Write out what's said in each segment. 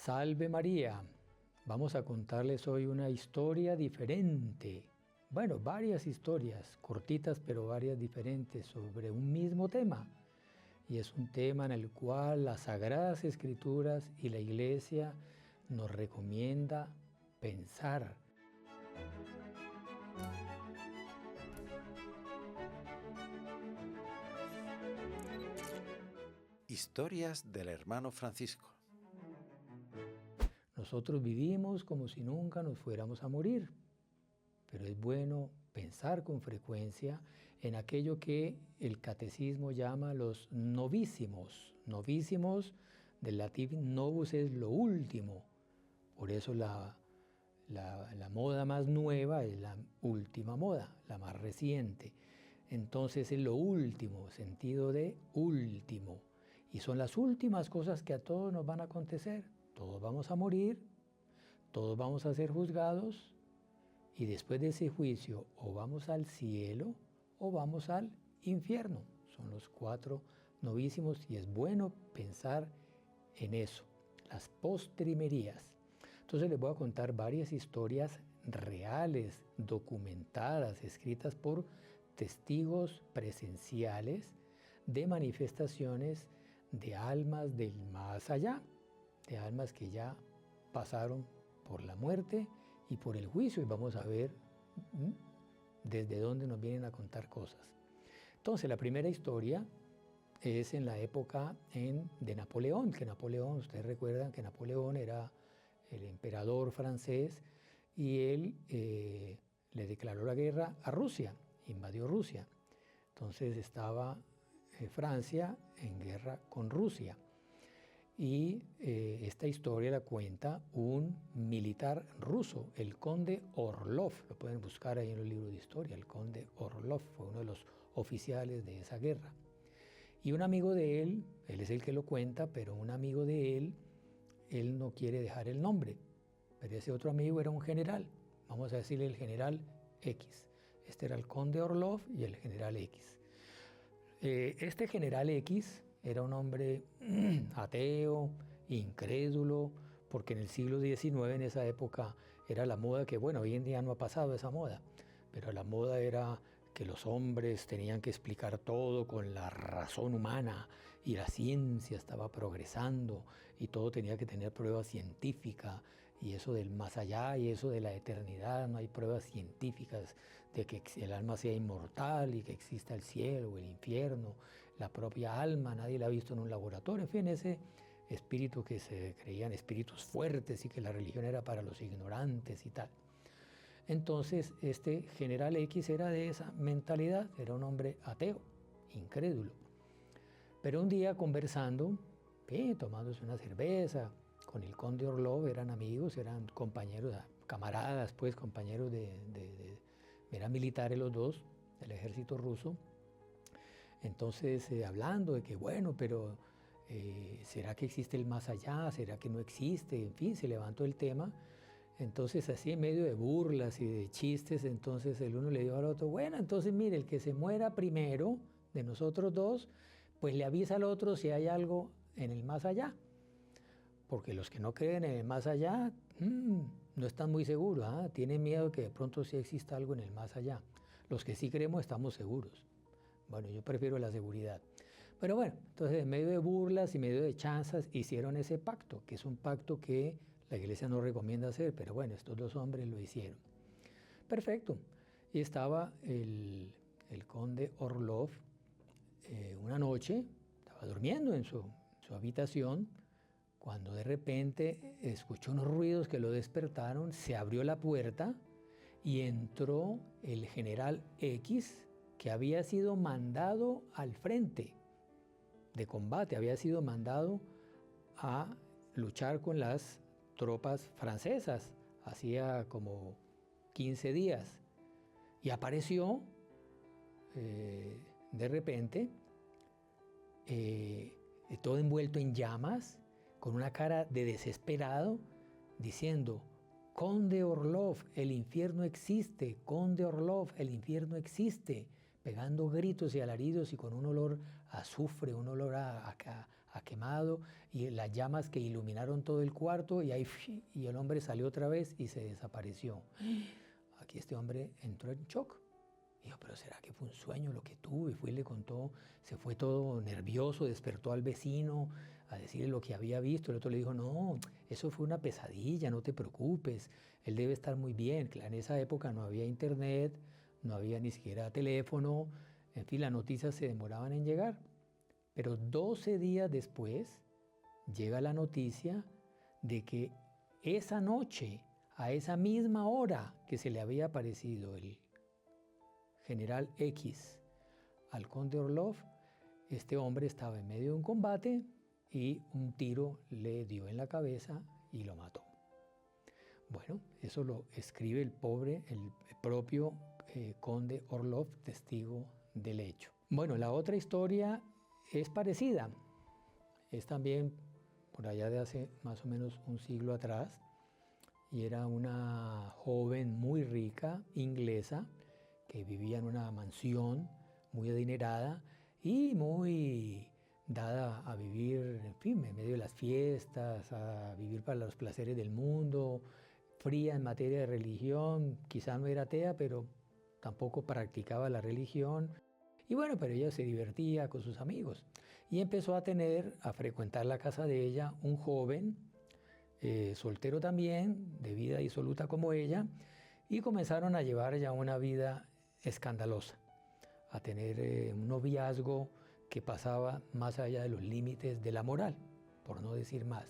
Salve María, vamos a contarles hoy una historia diferente. Bueno, varias historias, cortitas pero varias diferentes sobre un mismo tema. Y es un tema en el cual las Sagradas Escrituras y la Iglesia nos recomienda pensar. Historias del hermano Francisco. Nosotros vivimos como si nunca nos fuéramos a morir, pero es bueno pensar con frecuencia en aquello que el catecismo llama los novísimos. Novísimos, del latín novus es lo último, por eso la moda más nueva es la última moda, la más reciente. Entonces es lo último, sentido de último. Y son las últimas cosas que a todos nos van a acontecer. Todos vamos a morir, todos vamos a ser juzgados y después de ese juicio o vamos al cielo o vamos al infierno. Son los 4 novísimos y es bueno pensar en eso, las postrimerías. Entonces les voy a contar varias historias reales, documentadas, escritas por testigos presenciales de manifestaciones de almas del más allá, de almas que ya pasaron por la muerte y por el juicio, y vamos a ver desde dónde nos vienen a contar cosas. Entonces, la primera historia es en la época de Napoleón, que Napoleón, ustedes recuerdan que Napoleón era el emperador francés y él le declaró la guerra a Rusia, invadió Rusia. Entonces estaba Francia en guerra con Rusia. Y esta historia la cuenta un militar ruso, el conde Orlov. Lo pueden buscar ahí en los libros de historia. El conde Orlov fue uno de los oficiales de esa guerra. Y un amigo de él es el que lo cuenta, pero un amigo de él no quiere dejar el nombre. Pero ese otro amigo era un general. Vamos a decirle el general X. Este era el conde Orlov y el general X. Este general X era un hombre ateo, incrédulo, porque en el siglo XIX, en esa época, era la moda que, bueno, hoy en día no ha pasado esa moda, pero la moda era que los hombres tenían que explicar todo con la razón humana y la ciencia estaba progresando y todo tenía que tener prueba científica y eso del más allá y eso de la eternidad, no hay pruebas científicas de que el alma sea inmortal y que exista el cielo o el infierno, la propia alma, nadie la ha visto en un laboratorio, en fin, ese espíritu que se creían espíritus fuertes y que la religión era para los ignorantes y tal. Entonces, este general X era de esa mentalidad, era un hombre ateo, incrédulo. Pero un día conversando, tomándose una cerveza, con el conde Orlov, eran amigos, eran compañeros, camaradas, pues, compañeros eran militares los dos, del ejército ruso. Entonces, hablando de que, bueno, pero ¿será que existe el más allá? ¿Será que no existe? En fin, se levantó el tema. Entonces, así en medio de burlas y de chistes, entonces el uno le dijo al otro, bueno, entonces mire, el que se muera primero de nosotros dos, pues le avisa al otro si hay algo en el más allá. Porque los que no creen en el más allá, no están muy seguros, tienen miedo que de pronto sí exista algo en el más allá. Los que sí creemos estamos seguros. Bueno, yo prefiero la seguridad. Pero bueno, entonces en medio de burlas y medio de chanzas hicieron ese pacto, que es un pacto que la Iglesia no recomienda hacer, pero bueno, estos dos hombres lo hicieron. Perfecto. Y estaba el conde Orlov una noche, estaba durmiendo en su habitación, cuando de repente escuchó unos ruidos que lo despertaron, se abrió la puerta y entró el general X, que había sido mandado al frente de combate, había sido mandado a luchar con las tropas francesas, hacía como 15 días, y apareció de repente, todo envuelto en llamas, con una cara de desesperado, diciendo, Conde Orlov, el infierno existe, Conde Orlov, el infierno existe, pegando gritos y alaridos y con un olor a azufre, un olor a ha quemado, y las llamas que iluminaron todo el cuarto, y ahí, y el hombre salió otra vez y se desapareció. Aquí este hombre entró en shock. Dijo, pero ¿será que fue un sueño lo que tuve? Fue y le contó, se fue todo nervioso, despertó al vecino a decirle lo que había visto. El otro le dijo, no, eso fue una pesadilla, no te preocupes, él debe estar muy bien. Claro, en esa época no había internet, no había ni siquiera teléfono, en fin, las noticias se demoraban en llegar. Pero 12 días después llega la noticia de que esa noche, a esa misma hora que se le había aparecido el general X al conde Orlov, este hombre estaba en medio de un combate y un tiro le dio en la cabeza y lo mató. Bueno, eso lo escribe el propio conde Orlov, testigo del hecho. Bueno, la otra historia es parecida. Es también por allá de hace más o menos un siglo atrás, y era una joven muy rica, inglesa, que vivía en una mansión muy adinerada y muy dada a vivir, en fin, en medio de las fiestas, a vivir para los placeres del mundo, fría en materia de religión, quizá no era atea, pero tampoco practicaba la religión. Y bueno, pero ella se divertía con sus amigos y empezó a frecuentar la casa de ella un joven, soltero también, de vida disoluta como ella, y comenzaron a llevar ya una vida escandalosa, a tener un noviazgo que pasaba más allá de los límites de la moral, por no decir más.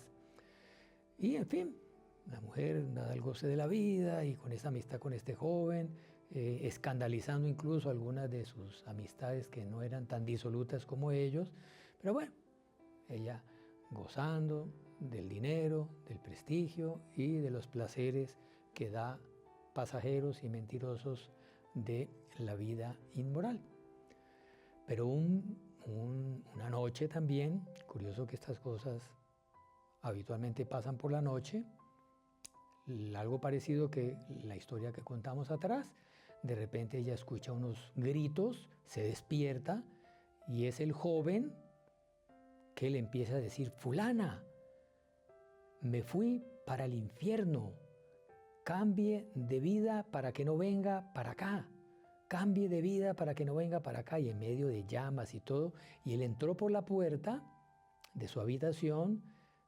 Y en fin, la mujer dada el goce de la vida y con esa amistad con este joven, escandalizando incluso algunas de sus amistades que no eran tan disolutas como ellos, pero bueno, ella gozando del dinero, del prestigio y de los placeres que da pasajeros y mentirosos de la vida inmoral. Pero una noche también, curioso que estas cosas habitualmente pasan por la noche, algo parecido que la historia que contamos atrás, de repente ella escucha unos gritos, se despierta y es el joven que le empieza a decir, fulana, me fui para el infierno, cambie de vida para que no venga para acá, cambie de vida para que no venga para acá, y en medio de llamas y todo, y él entró por la puerta de su habitación,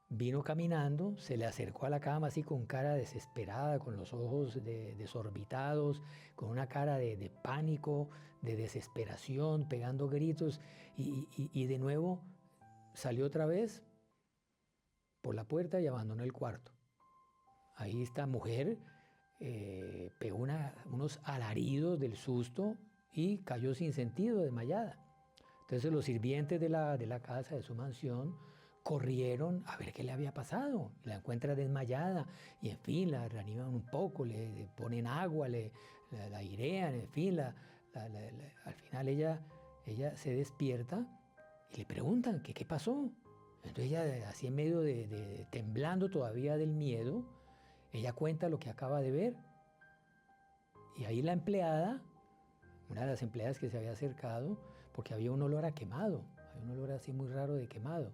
vino caminando, se le acercó a la cama así con cara desesperada, con los ojos desorbitados, con una cara de pánico, de desesperación, pegando gritos, y de nuevo salió otra vez por la puerta y abandonó el cuarto. Ahí esta mujer pegó unos alaridos del susto y cayó sin sentido, desmayada. Entonces los sirvientes de la casa, de su mansión, corrieron a ver qué le había pasado. La encuentra desmayada y en fin, la reaniman un poco, le ponen agua, la airean, en fin, al final ella se despierta y le preguntan qué pasó. Entonces ella, así en medio de temblando todavía del miedo, ella cuenta lo que acaba de ver. Y ahí la empleada, una de las empleadas que se había acercado, porque había un olor a quemado, había un olor así muy raro de quemado,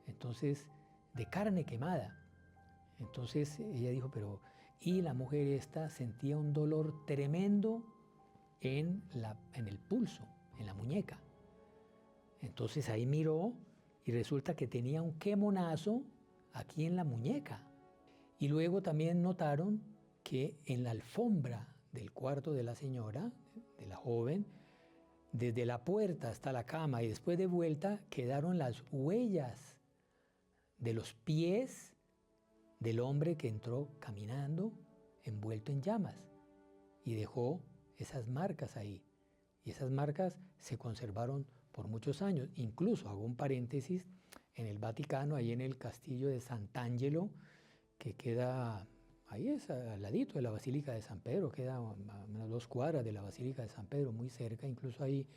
entonces, de carne quemada. Entonces ella dijo, pero, y la mujer esta sentía un dolor tremendo en el pulso, en la muñeca. Entonces ahí miró y resulta que tenía un quemonazo aquí en la muñeca. Y luego también notaron que en la alfombra del cuarto de la señora, de la joven, desde la puerta hasta la cama y después de vuelta, quedaron las huellas de los pies del hombre que entró caminando envuelto en llamas y dejó esas marcas ahí. Y esas marcas se conservaron por muchos años. Incluso, hago un paréntesis, en el Vaticano, ahí en el castillo de Sant'Angelo, que queda, ahí es al ladito de la Basílica de San Pedro, queda a unas 2 cuadras de la Basílica de San Pedro, muy cerca. Incluso ahí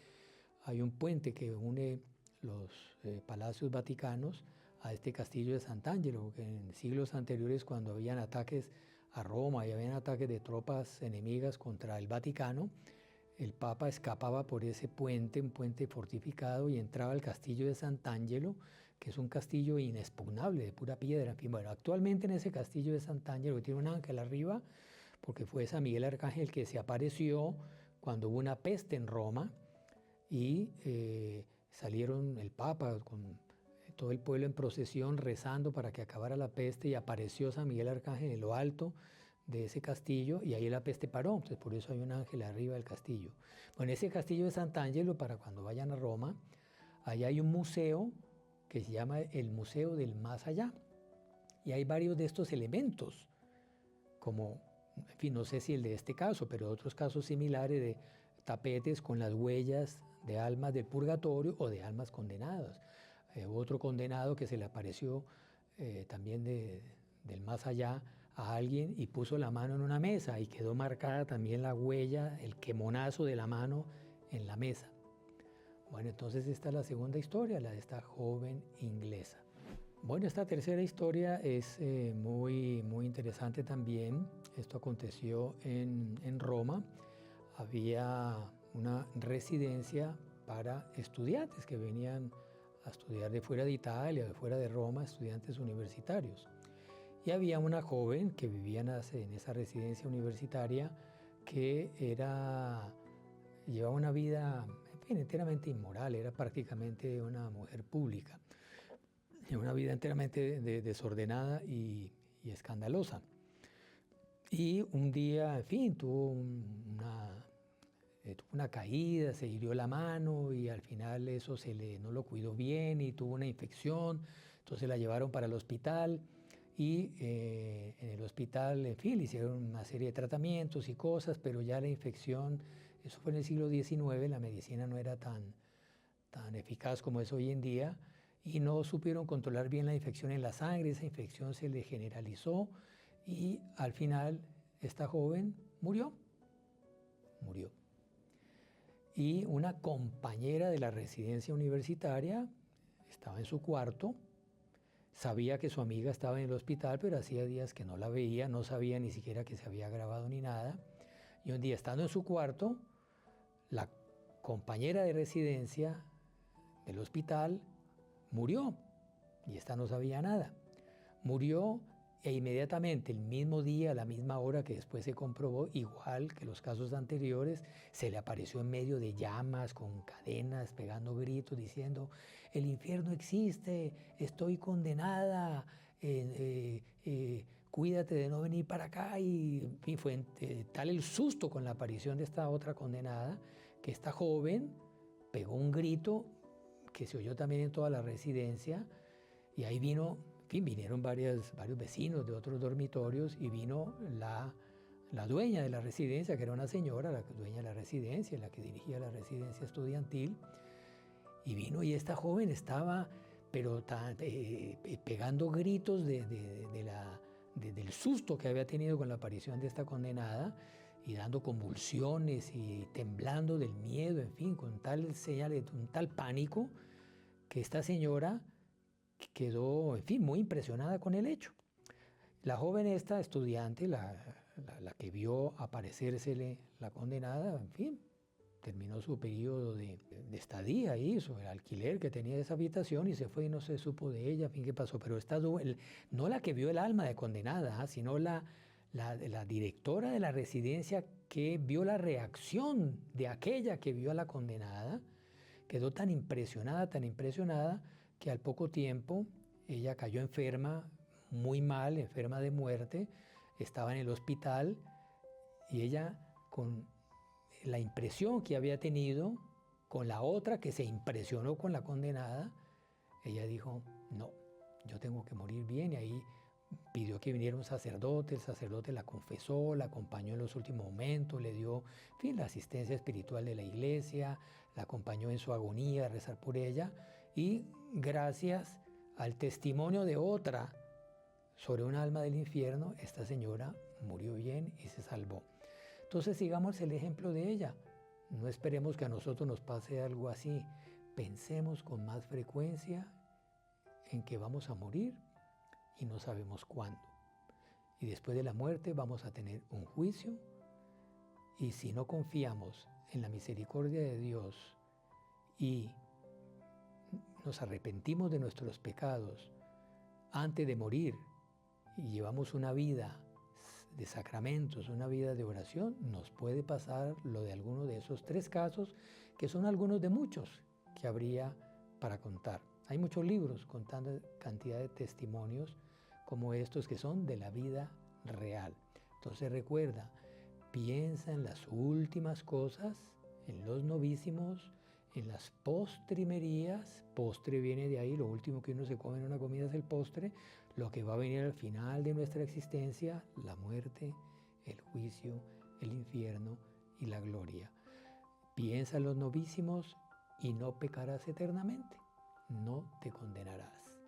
hay un puente que une los palacios vaticanos a este castillo de Sant'Angelo, que en siglos anteriores, cuando habían ataques a Roma y habían ataques de tropas enemigas contra el Vaticano, el Papa escapaba por ese puente, un puente fortificado, y entraba al castillo de Sant'Angelo, que es un castillo inexpugnable, de pura piedra. En fin, bueno, actualmente en ese castillo de Sant'Angelo, que tiene un ángel arriba, porque fue San Miguel Arcángel que se apareció cuando hubo una peste en Roma y salieron el Papa con todo el pueblo en procesión rezando para que acabara la peste, y apareció San Miguel Arcángel en lo alto de ese castillo y ahí la peste paró. Entonces por eso hay un ángel arriba del castillo. Bueno, ese castillo de Sant'Angelo, para cuando vayan a Roma, allá hay un museo que se llama el Museo del Más Allá, y hay varios de estos elementos, como, en fin, no sé si el de este caso, pero otros casos similares de tapetes con las huellas de almas del purgatorio o de almas condenadas. Otro condenado que se le apareció también del más allá a alguien y puso la mano en una mesa y quedó marcada también la huella, el quemonazo de la mano en la mesa. Bueno, entonces esta es la segunda historia, la de esta joven inglesa. Bueno, esta tercera historia es muy interesante también. Esto aconteció en Roma. Había una residencia para estudiantes que venían a estudiar de fuera de Italia, de fuera de Roma, estudiantes universitarios. Y había una joven que vivía en esa residencia universitaria que llevaba una vida, en fin, enteramente inmoral, era prácticamente una mujer pública. Una vida enteramente desordenada y escandalosa. Y un día, en fin, tuvo una caída, se hirió la mano y al final eso no lo cuidó bien y tuvo una infección. Entonces la llevaron para el hospital y en el hospital, en fin, le hicieron una serie de tratamientos y cosas, pero ya la infección, eso fue en el siglo XIX, la medicina no era tan eficaz como es hoy en día, y no supieron controlar bien la infección en la sangre. Esa infección se le generalizó y al final esta joven murió. Y una compañera de la residencia universitaria estaba en su cuarto, sabía que su amiga estaba en el hospital, pero hacía días que no la veía, no sabía ni siquiera que se había grabado ni nada. Y un día, estando en su cuarto, la compañera de residencia del hospital murió y esta no sabía nada. Murió e inmediatamente, el mismo día, a la misma hora que después se comprobó, igual que los casos anteriores, se le apareció en medio de llamas, con cadenas, pegando gritos, diciendo: el infierno existe, estoy condenada, cuídate de no venir para acá. Y en fin, fue tal el susto con la aparición de esta otra condenada, que esta joven pegó un grito que se oyó también en toda la residencia, y ahí vinieron varios vecinos de otros dormitorios, y vino la dueña de la residencia, que era una señora, la dueña de la residencia, la que dirigía la residencia estudiantil, y vino, y esta joven estaba, pero pegando gritos del susto que había tenido con la aparición de esta condenada, y dando convulsiones y temblando del miedo, en fin, con tal señal, un tal pánico, que esta señora quedó, en fin, muy impresionada con el hecho. La joven esta estudiante, la que vio aparecérsele la condenada, en fin, terminó su periodo de estadía ahí, sobre el alquiler que tenía de esa habitación, y se fue y no se supo de ella, en fin, qué pasó. Pero no la que vio el alma de condenada, sino la directora de la residencia, que vio la reacción de aquella que vio a la condenada, quedó tan impresionada, que al poco tiempo ella cayó enferma, muy mal, enferma de muerte, estaba en el hospital, y ella, con la impresión que había tenido con la otra que se impresionó con la condenada, ella dijo: no, yo tengo que morir bien. Y ahí pidió que viniera un sacerdote, el sacerdote la confesó, la acompañó en los últimos momentos, le dio, en fin, la asistencia espiritual de la iglesia, la acompañó en su agonía, a rezar por ella, y gracias al testimonio de otra sobre un alma del infierno, esta señora murió bien y se salvó. Entonces sigamos el ejemplo de ella. No esperemos que a nosotros nos pase algo así. Pensemos con más frecuencia en que vamos a morir y no sabemos cuándo. Y después de la muerte vamos a tener un juicio, y si no confiamos en la misericordia de Dios y nos arrepentimos de nuestros pecados antes de morir y llevamos una vida de sacramentos, una vida de oración, nos puede pasar lo de alguno de esos 3 casos, que son algunos de muchos que habría para contar. Hay muchos libros contando cantidad de testimonios como estos que son de la vida real. Entonces recuerda, piensa en las últimas cosas, en los novísimos, en las postrimerías. Postre viene de ahí, lo último que uno se come en una comida es el postre. Lo que va a venir al final de nuestra existencia, la muerte, el juicio, el infierno y la gloria. Piensa en los novísimos y no pecarás eternamente, no te condenarás.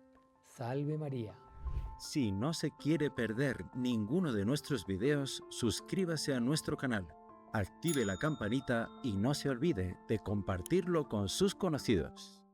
Salve María. Si no se quiere perder ninguno de nuestros videos, suscríbase a nuestro canal, active la campanita y no se olvide de compartirlo con sus conocidos.